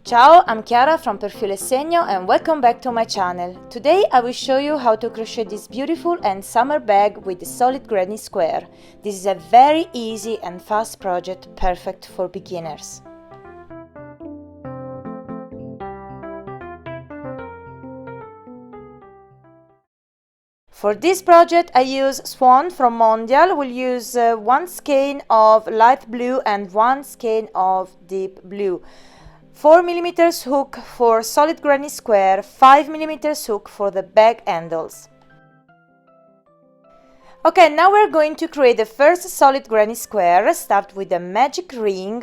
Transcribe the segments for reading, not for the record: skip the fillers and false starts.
Ciao, I'm Chiara from Filo e Segno and welcome back to my channel. Today I will show you how to crochet this beautiful and summer bag with a solid granny square. This is a very easy and fast project, perfect for beginners. For this project I use Swan from Mondial. We'll use one skein of light blue and one skein of deep blue. 4mm hook for solid granny square, 5mm hook for the bag handles. Okay, now we're going to create the first solid granny square. Start with a magic ring.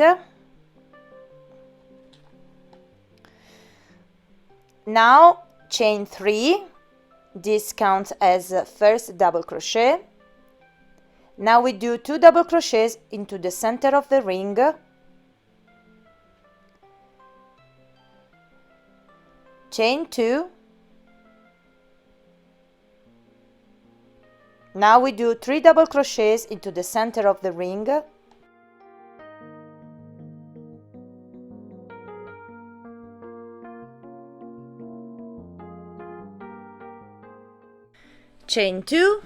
Now chain 3. This counts as first double crochet. Now we do 2 double crochets into the center of the ring. Chain 2. Now we do 3 double crochets into the center of the ring. Chain 2.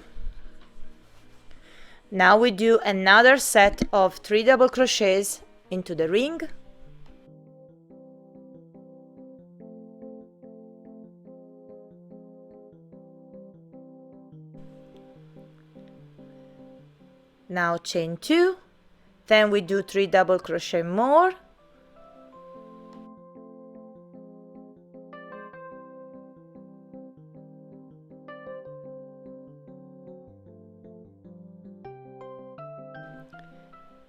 Now we do another set of 3 double crochets into the ring. Now chain 2. Then we do 3 double crochet more.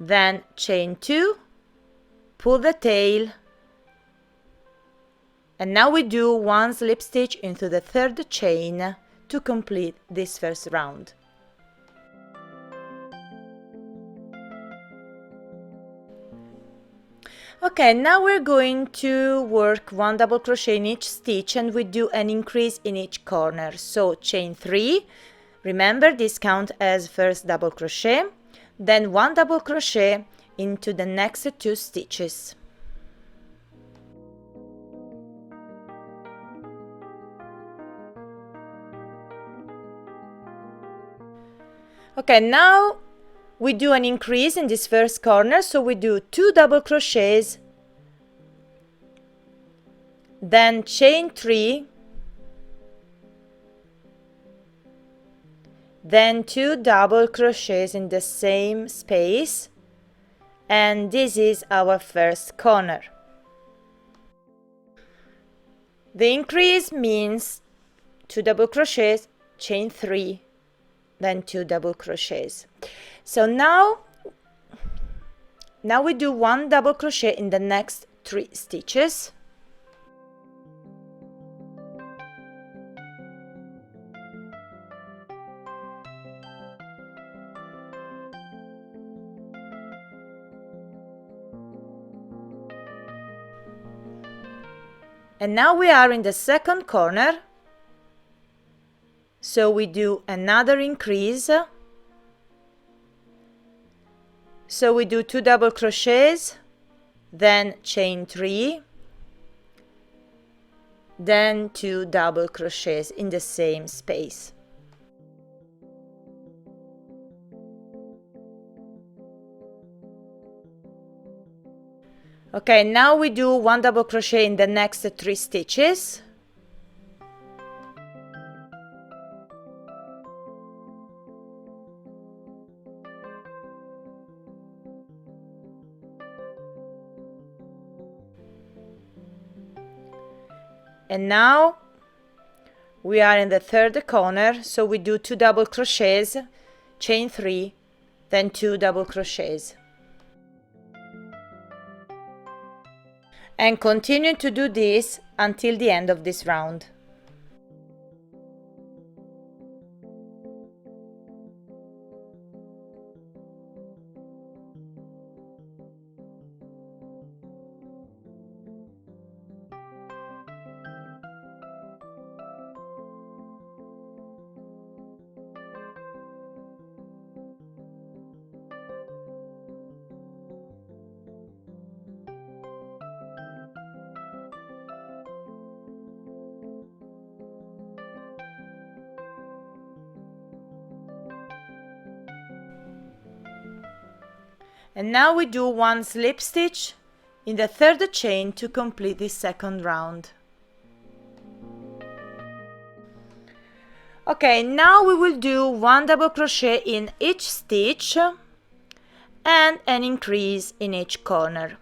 Then chain 2, pull the tail, and now we do 1 slip stitch into the third chain to complete this first round. Okay, now we're going to work 1 double crochet in each stitch and we do an increase in each corner. So chain 3, remember this counts as first double crochet. Then 1 double crochet into the next 2 stitches. Okay, now we do an increase in this first corner, so we do 2 double crochets, then chain 3, then 2 double crochets in the same space, and this is our first corner. The increase means 2 double crochets, chain 3, then 2 double crochets. So now we do 1 double crochet in the next 3 stitches. And now we are in the second corner, so we do another increase. So we do 2 double crochets, then chain 3, then 2 double crochets in the same space. Okay, now we do 1 double crochet in the next 3 stitches. And now we are in the third corner, so we do 2 double crochets, chain 3, then 2 double crochets. And continue to do this until the end of this round. And now we do one slip stitch in the third chain to complete this second round. Okay, now we will do one double crochet in each stitch and an increase in each corner.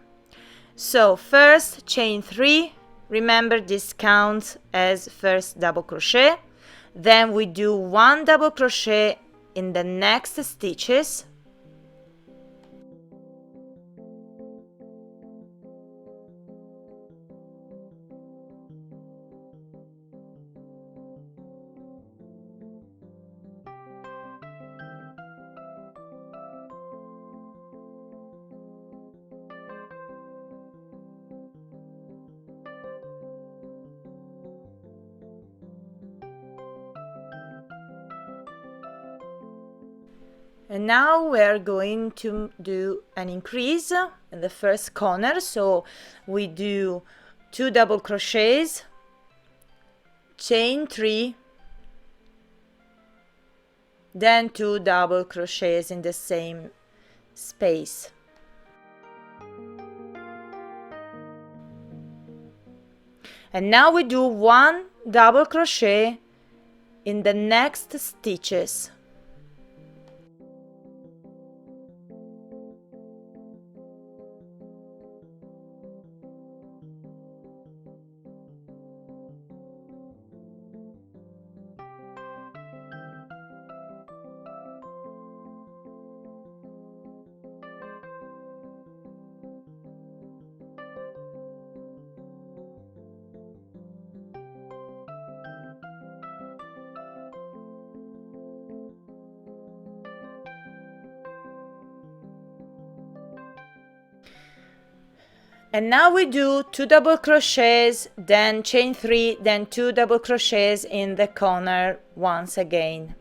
So first chain 3, remember this counts as first double crochet. Then we do one double crochet in the next stitches. And now we're going to do an increase in the first corner. So we do 2 double crochets, chain 3, then 2 double crochets in the same space. And now we do 1 double crochet in the next stitches. And now we do 2 double crochets, then chain 3, then 2 double crochets in the corner once again.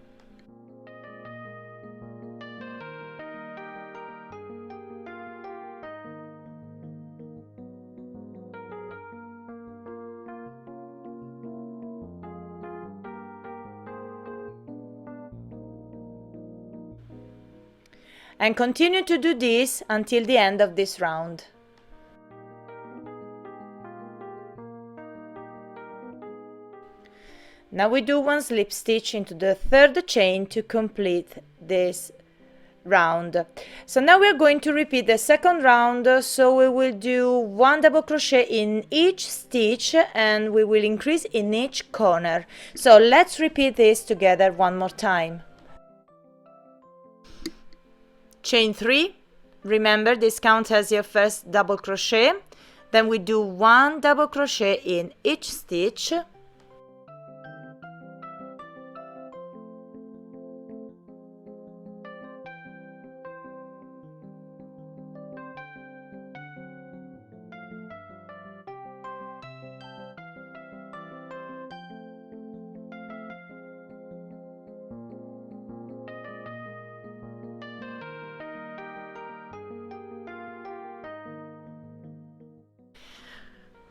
And continue to do this until the end of this round. Now we do 1 slip stitch into the third chain to complete this round. So now we're going to repeat the second round, so we will do 1 double crochet in each stitch and we will increase in each corner. So let's repeat this together one more time. Chain 3, remember this counts as your first double crochet. Then we do 1 double crochet in each stitch.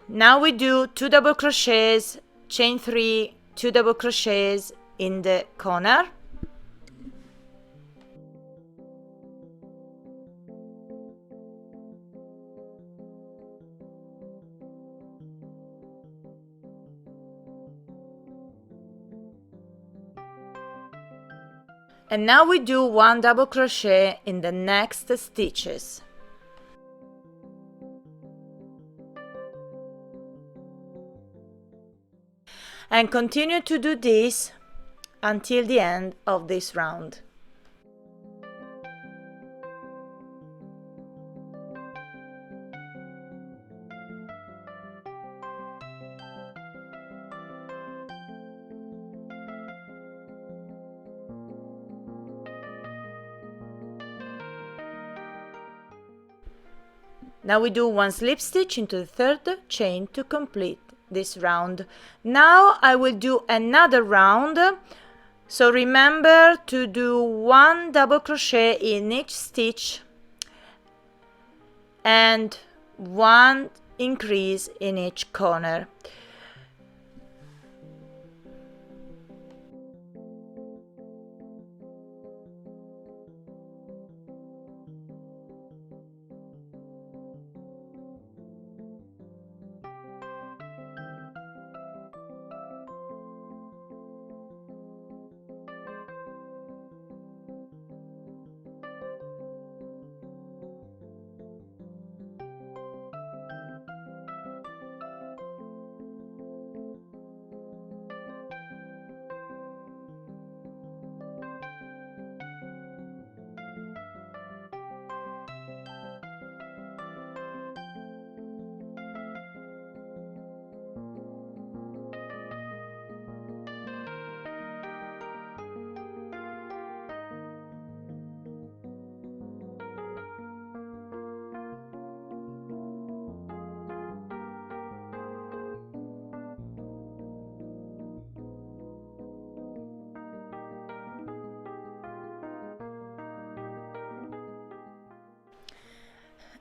Now we do 2 double crochets, chain 3, 2 double crochets in the corner. And now we do 1 double crochet in the next stitches. And continue to do this until the end of this round. Now we do 1 slip stitch into the third chain to complete this round. Now I will do another round, so remember to do 1 double crochet in each stitch and 1 increase in each corner.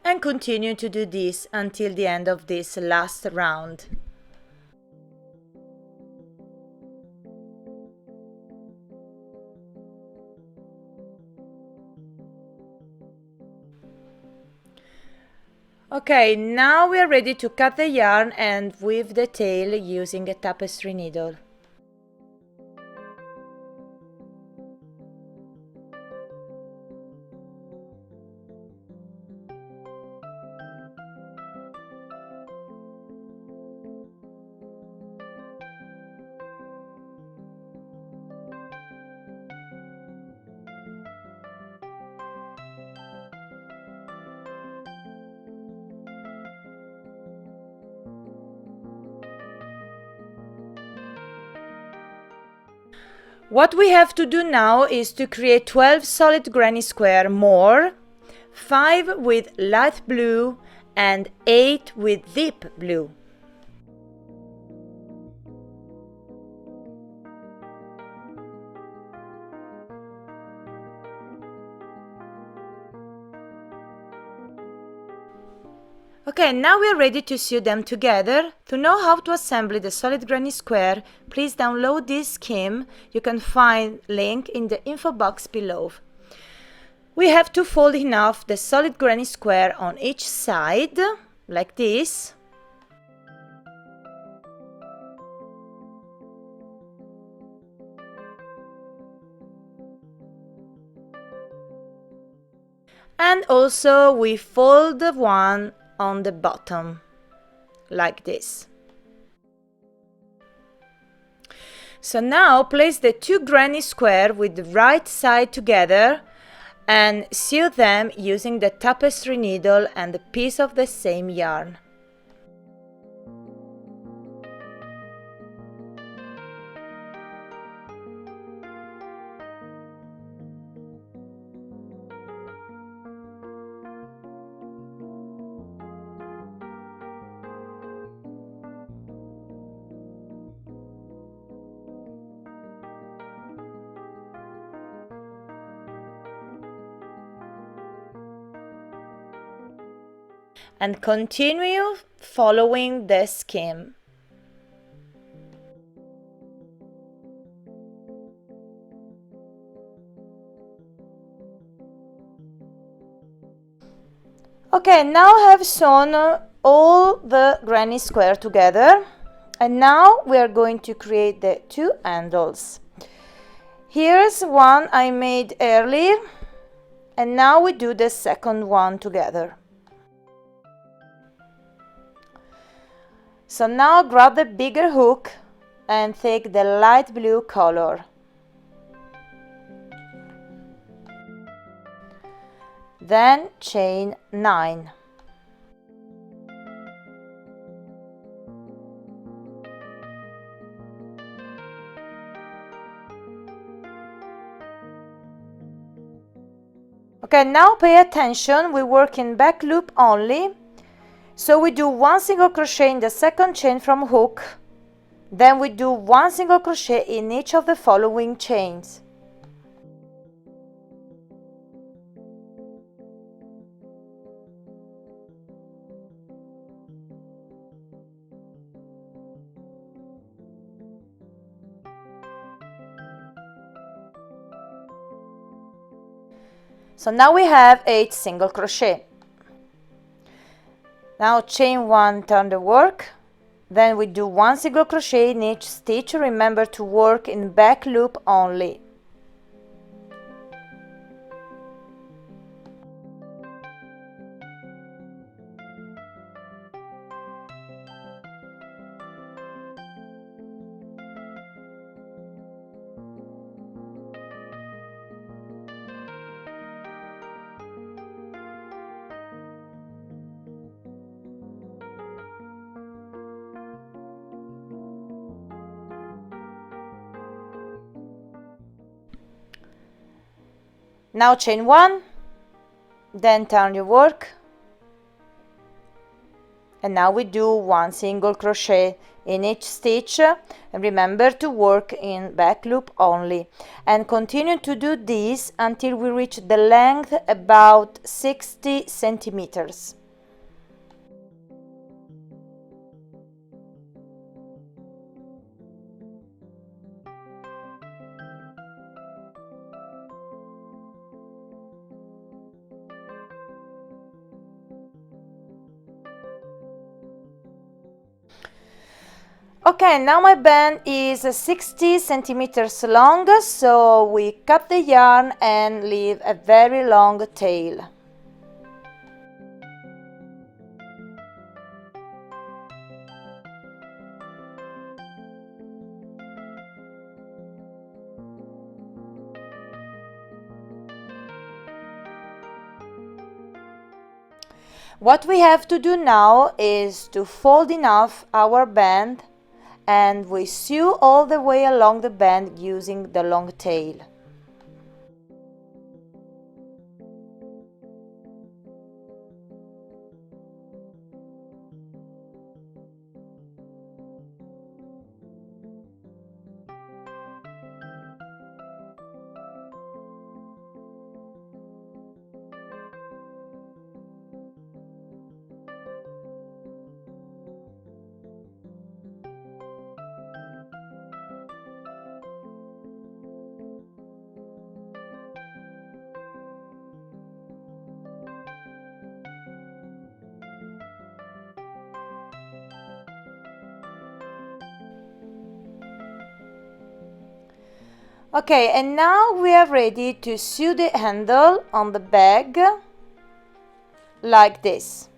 and continue to do this until the end of this last round. Okay, now we are ready to cut the yarn and weave the tail using a tapestry needle. What we have to do now is to create 12 solid granny square more, 5 with light blue and 8 with deep blue. Okay, now we are ready to sew them together. To know how to assemble the solid granny square, please download this scheme. You can find link in the info box below. We have to fold in half the solid granny square on each side, like this. And also we fold one on the bottom, like this. So now place the 2 granny square with the right side together and sew them using the tapestry needle and a piece of the same yarn. And continue following the scheme. Okay, now I have sewn all the granny square together, and now we are going to create the 2 handles. Here's one I made earlier, and now we do the second one together. So now grab the bigger hook and take the light blue color. Then chain 9. Okay, now pay attention, we work in back loop only. So we do 1 single crochet in the second chain from hook, then we do 1 single crochet in each of the following chains. So now we have 8 single crochet. Now chain 1, turn the work, then we do 1 single crochet in each stitch. Remember to work in back loop only. Now chain 1, then turn your work And now we do one single crochet in each stitch, and remember to work in back loop only, and continue to do this until we reach the length about 60 centimeters. Okay, now my band is 60 centimeters long, so we cut the yarn and leave a very long tail. What we have to do now is to fold enough our band, and we sew all the way along the band using the long tail. Okay, and now we are ready to sew the handle on the bag like this.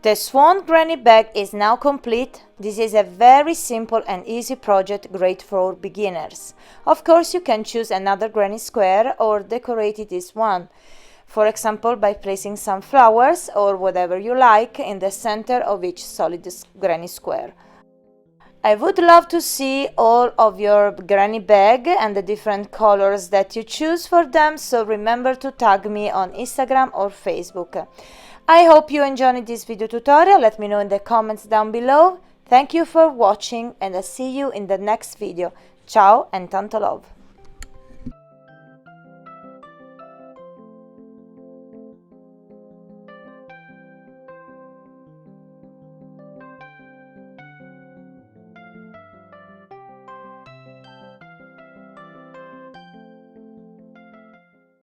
The Swan Granny bag is now complete. This is a very simple and easy project, great for beginners. Of course, you can choose another granny square or decorate this one. For example, by placing some flowers or whatever you like in the center of each solid granny square. I would love to see all of your granny bag and the different colors that you choose for them, so remember to tag me on Instagram or Facebook. I hope you enjoyed this video tutorial. Let me know in the comments down below. Thank you for watching, and I'll see you in the next video. Ciao and tanto love!